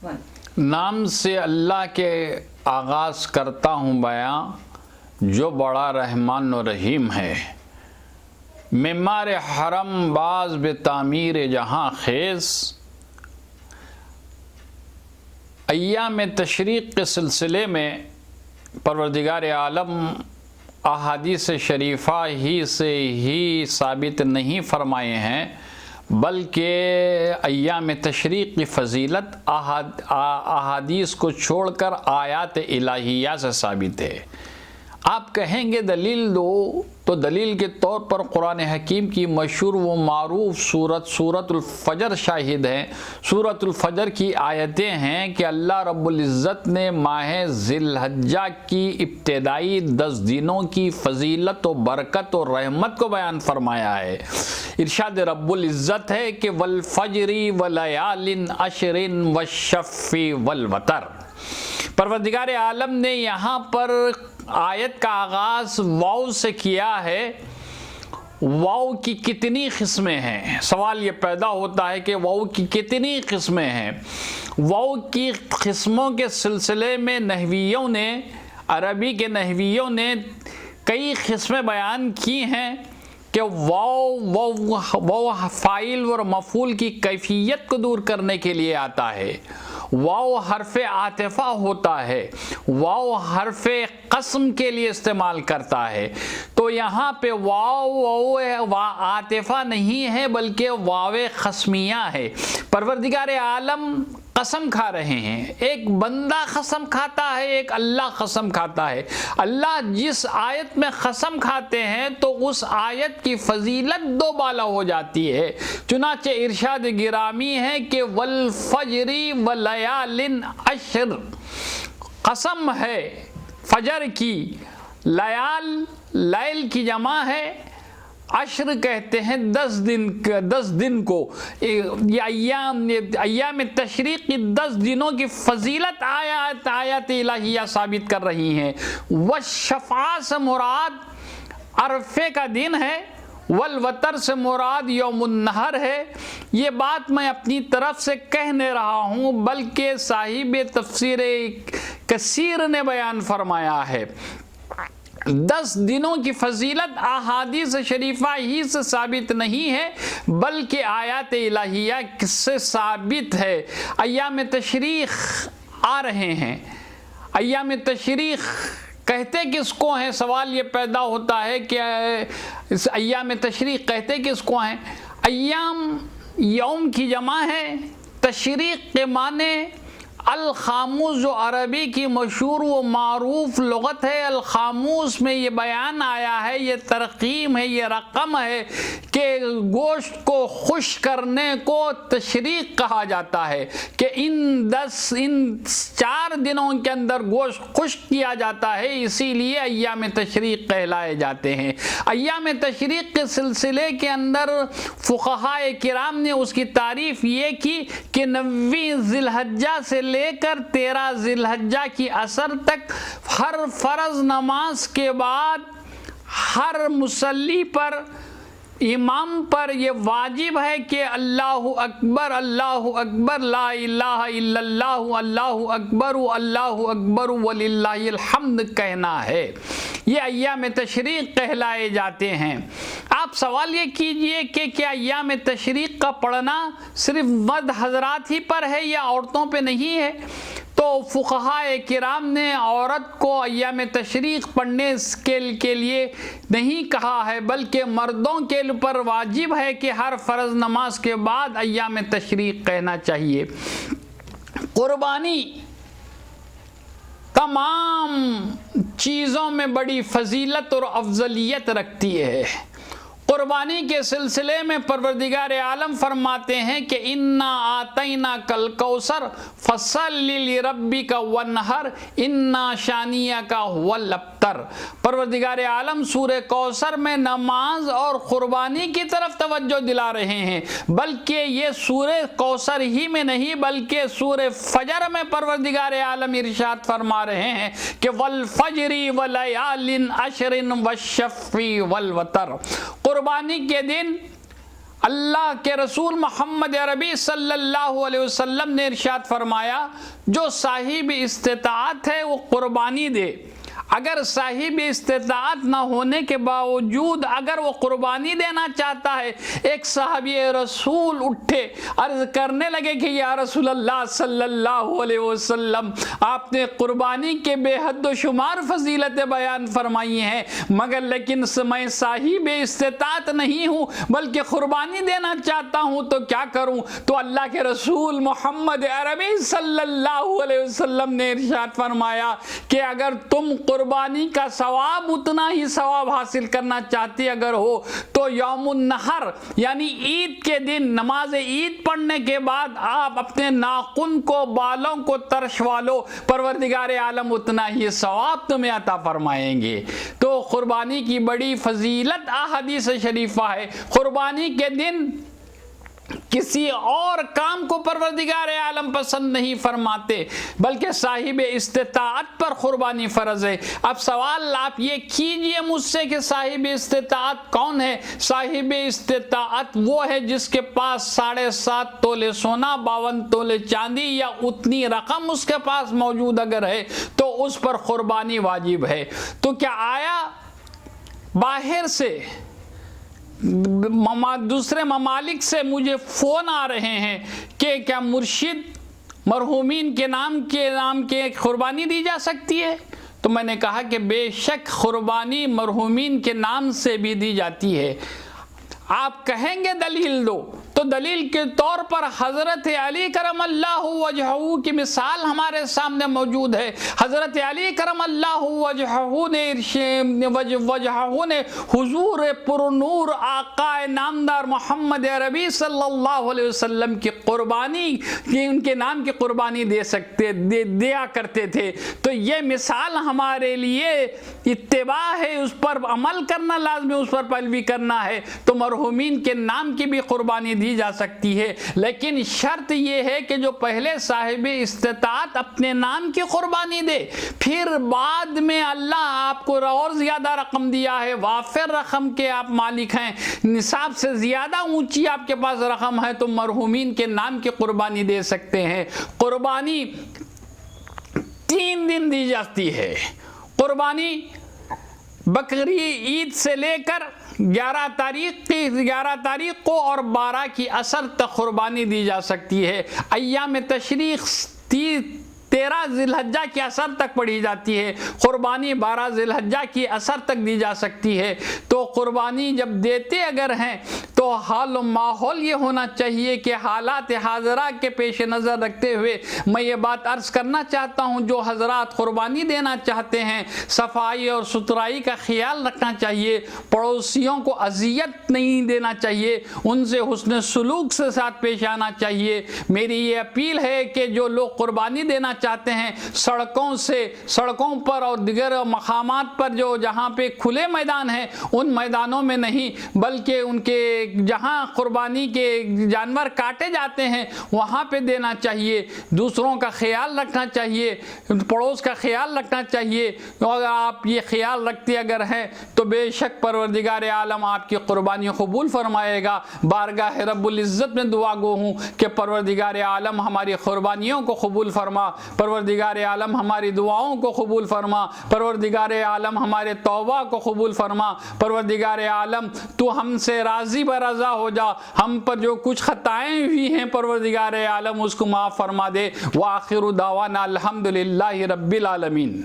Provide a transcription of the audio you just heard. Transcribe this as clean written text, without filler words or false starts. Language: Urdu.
نام سے اللہ کے آغاز کرتا ہوں بیاں، جو بڑا رحمان و رحیم ہے۔ معمار حرم باز بے تعمیر جہاں خیز، ایام تشریق کے سلسلے میں پروردگار عالم احادیث شریفہ ہی سے ہی ثابت نہیں فرمائے ہیں، بلکہ ایام تشریق کی فضیلت احادیث کو چھوڑ کر آیات الہیہ سے ثابت ہے۔ آپ کہیں گے دلیل دو، تو دلیل کے طور پر قرآن حکیم کی مشہور و معروف سورۃ الفجر شاہد ہے۔ سورۃ الفجر کی آیتیں ہیں کہ اللہ رب العزت نے ماہ ذی الحجہ کی ابتدائی 10 دنوں کی فضیلت و برکت و رحمت کو بیان فرمایا ہے۔ ارشاد رب العزت ہے کہ والفجر ولیال عشر والشفع والوتر۔ پروردگار عالم نے یہاں پر آیت کا آغاز واو سے کیا ہے۔ واو کی کتنی قسمیں ہیں؟ سوال یہ پیدا ہوتا ہے کہ واو کی کتنی قسمیں ہیں؟ واو کی قسموں کے سلسلے میں نحویوں نے، عربی کے نحویوں نے کئی قسمیں بیان کی ہیں کہ واو فاعل اور مفعول کی کیفیت کو دور کرنے کے لیے آتا ہے۔ واو حرف عاطفہ ہوتا ہے، واو حرف قسم کے لیے استعمال کرتا ہے۔ تو یہاں پہ واو عاطفہ نہیں ہے بلکہ واو قسمیہ ہے۔ پروردگار عالم قسم کھا رہے ہیں، ایک بندہ قسم کھاتا ہے، ایک اللہ قسم کھاتا ہے۔ اللہ جس آیت میں قسم کھاتے ہیں تو اس آیت کی فضیلت دو بالا ہو جاتی ہے۔ چنانچہ ارشاد گرامی ہے کہ والفجر ولیال عشر، قسم ہے فجر کی، لیل کی جمع ہے، عشر کہتے ہیں 10 دن کو۔ یہ ایام تشریق کی 10 دنوں کی فضیلت آیات الہیہ ثابت کر رہی ہیں۔ والشفع سے مراد عرفے کا دن ہے، والوتر سے مراد یوم النحر ہے۔ یہ بات میں اپنی طرف سے کہہ نہیں رہا ہوں بلکہ صاحب تفسیر کثیر نے بیان فرمایا ہے۔ 10 دنوں کی فضیلت احادیث شریفہ ہی سے ثابت نہیں ہے بلکہ آیات الہیہ سے ثابت ہے۔ ایام تشریق آ رہے ہیں، ایام تشریق کہتے کس کو ہیں؟ سوال یہ پیدا ہوتا ہے کہ ایام تشریق کہتے کس کو ہیں؟ ایام یوم کی جمع ہے، تشریق کے معنی الخاموس جو عربی کی مشہور و معروف لغت ہے، الخاموس میں یہ بیان آیا ہے، یہ ترقیم ہے، یہ رقم ہے کہ گوشت کو خشک کرنے کو تشریق کہا جاتا ہے، کہ ان 4 دنوں کے اندر گوشت خشک کیا جاتا ہے، اسی لیے ایام تشریق کہلائے جاتے ہیں۔ ایام تشریق کے سلسلے کے اندر فقہائے کرام نے اس کی تعریف یہ کی کہ 9 ذی الحجہ سے لے کر 13 ذی الحجہ کی عصر تک ہر فرض نماز کے بعد ہر مصلی پر، امام پر یہ واجب ہے کہ اللہ اکبر لا الہ الا اللہ، اللہ اکبر وللہ الحمد کہنا ہے۔ یہ ایام تشریق کہلائے جاتے ہیں۔ آپ سوال یہ کیجئے کہ کیا ایام تشریق کا پڑھنا صرف مرد حضرات ہی پر ہے یا عورتوں پہ نہیں ہے؟ تو فقہائے کرام نے عورت کو ایام تشریق پڑھنے کے لیے نہیں کہا ہے بلکہ مردوں کے اوپر واجب ہے کہ ہر فرض نماز کے بعد ایام تشریق کہنا چاہیے۔ قربانی تمام چیزوں میں بڑی فضیلت اور افضلیت رکھتی ہے۔ قربانی کے سلسلے میں پروردگار عالم فرماتے ہیں کہ انا آتیناک الکوثر فصلی لربک وانحر انا شانیک هو الابتر۔ پروردگار عالم سورہ کوثر میں نماز اور قربانی کی طرف توجہ دلا رہے ہیں، بلکہ یہ سورہ کوثر ہی میں نہیں بلکہ سورہ فجر میں پروردگار عالم ارشاد فرما رہے ہیں کہ والفجر ولیال عشر والشفع والوتر۔ قربانی کے دن اللہ کے رسول محمد عربی صلی اللہ علیہ وسلم نے ارشاد فرمایا جو صاحب استطاعت ہے وہ قربانی دے. اگر صاحب استطاعت نہ ہونے کے باوجود اگر وہ قربانی دینا چاہتا ہے، ایک صحابی رسول اٹھے عرض کرنے لگے کہ یا رسول اللہ صلی اللہ علیہ وسلم آپ نے قربانی کے بے حد و شمار فضیلتیں بیان فرمائی ہیں، مگر لیکن میں صاحب استطاعت نہیں ہوں بلکہ قربانی دینا چاہتا ہوں تو کیا کروں؟ تو اللہ کے رسول محمد عربی صلی اللہ علیہ وسلم نے ارشاد فرمایا کہ اگر تم قربانی کا ثواب اتنا ہی ثواب حاصل کرنا چاہتی اگر ہو تو یوم النحر یعنی عید کے دن نماز عید پڑھنے کے بعد آپ اپنے ناخن کو بالوں کو ترشوا لو، پروردگار عالم اتنا ہی ثواب تمہیں عطا فرمائیں گے. تو قربانی کی بڑی فضیلت احادیث شریفہ ہے. قربانی کے دن کسی اور کام کو پروردگار عالم پسند نہیں فرماتے بلکہ صاحب استطاعت پر قربانی فرض ہے. اب سوال آپ یہ کیجئے مجھ سے کہ صاحب استطاعت کون ہے؟ صاحب استطاعت وہ ہے جس کے پاس 7.5 تولے سونا، 52 تولے چاندی یا اتنی رقم اس کے پاس موجود اگر ہے تو اس پر قربانی واجب ہے. تو کیا آیا باہر سے دوسرے ممالک سے مجھے فون آ رہے ہیں کہ کیا مرشد مرحومین کے نام کے قربانی دی جا سکتی ہے؟ تو میں نے کہا کہ بے شک قربانی مرحومین کے نام سے بھی دی جاتی ہے. آپ کہیں گے دلیل دو، تو دلیل کے طور پر حضرت علی کرم اللہ وجہہ کی مثال ہمارے سامنے موجود ہے. حضرت علی کرم اللہ وجہہ نے حضور پرنور آقا نامدار محمد عربی صلی اللہ علیہ وسلم کی قربانی ان کے نام کی قربانی دیا کرتے تھے. تو یہ مثال ہمارے لیے اتباع ہے، اس پر عمل کرنا لازمی، اس پر پیروی کرنا ہے. تو مرحومین کے نام کی بھی قربانی دی جا سکتی ہے، لیکن شرط یہ ہے کہ جو پہلے صاحب استطاعت اپنے نام کی قربانی دے، پھر بعد میں اللہ آپ کو اور زیادہ رقم دیا ہے، وافر رقم کے آپ مالک ہیں، نصاب سے زیادہ اونچی آپ کے پاس رقم ہے، تو مرحومین کے نام کی قربانی دے سکتے ہیں. قربانی 3 دن دی جاتی ہے. قربانی بقری عید سے لے کر 11 تاریخ کو اور 12 کی عصر تک قربانی دی جا سکتی ہے. ایام تشریق 13 ذی الحجہ کی عصر تک پڑھی جاتی ہے. قربانی 12 ذی الحجہ کی عصر تک دی جا سکتی ہے. تو قربانی جب دیتے اگر ہیں تو حال و ماحول یہ ہونا چاہیے کہ حالات حاضرہ کے پیش نظر رکھتے ہوئے میں یہ بات عرض کرنا چاہتا ہوں، جو حضرات قربانی دینا چاہتے ہیں صفائی اور ستھرائی کا خیال رکھنا چاہیے، پڑوسیوں کو اذیت نہیں دینا چاہیے، ان سے حسن سلوک سے ساتھ پیش آنا چاہیے. میری یہ اپیل ہے کہ جو لوگ قربانی دینا چاہتے ہیں سڑکوں پر اور دیگر مقامات پر جہاں پہ کھلے میدان ہیں ان میدانوں میں نہیں بلکہ ان کے جہاں قربانی کے جانور کاٹے جاتے ہیں وہاں پہ دینا چاہیے. دوسروں کا خیال رکھنا چاہیے، پڑوس کا خیال رکھنا چاہیے. اگر آپ یہ خیال رکھتے اگر ہیں تو بے شک پروردگار عالم آپ کی قربانی قبول فرمائے گا. بارگاہ رب العزت میں دعا گو ہوں کہ پروردگار عالم ہماری قربانیوں کو قبول فرما، پروردگار عالم ہماری دعاؤں کو قبول فرما، پروردگار عالم ہمارے توبہ کو قبول فرما. پروردگار عالم تو ہم سے راضی برضا ہو جا، ہم پر جو کچھ خطائیں ہوئی ہیں پروردگار عالم اس کو معاف فرما دے. وآخر دعوانا الحمدللہ رب العالمین.